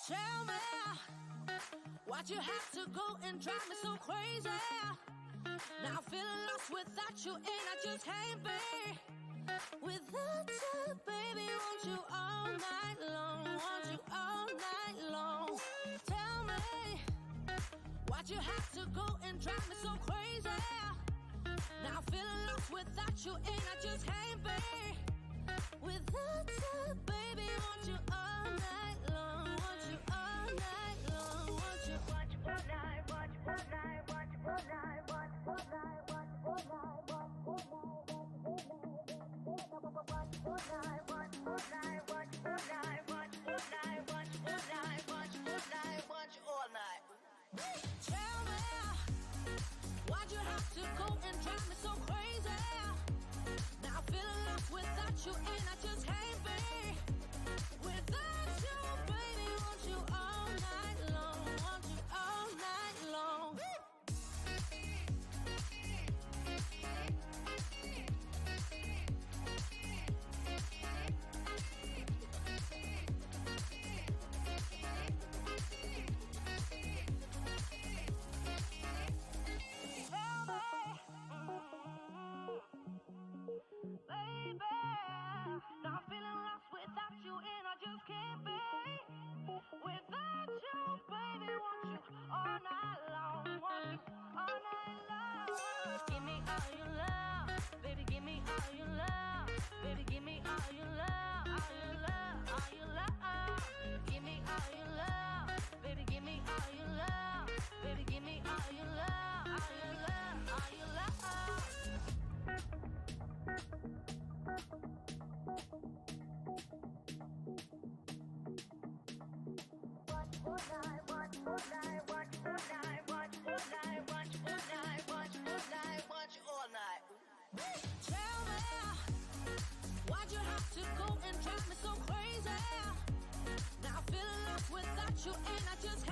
Tell me why'd you have to go and drive me so crazy? Now I'm feeling lost without you, and I just can't be without you, baby. Want you all night long, want you all night long. Tell me why'd you have to go and drive me so crazy? Now I'm feeling lost without you, and I just can't be without you, baby. Want you all night long, want you all night long, want you all night, watch all night, watch all night, watch all night, watch all night, watch all night, watch all night, watch all night, watch all night, watch all night, watch all night, watch all night. Tell me why'd you have to go and drive me so crazy? Now I'm feeling lost without you, and I just can't be without you, baby. Want you all night long, want you all night long. Baby, now I'm feeling lost without you, and I just can't be without you, baby. Want you all night long, want you all night long. Give me all your love, baby. Give me all your love, baby. Give me all your love, all your love, all your love. Give me all your love, baby. Give me all your love, baby. Give me all your love, all your love, all your love. All night. Tell me why'd you have to go and drive me so crazy? Now I'm feeling lost without you, and I just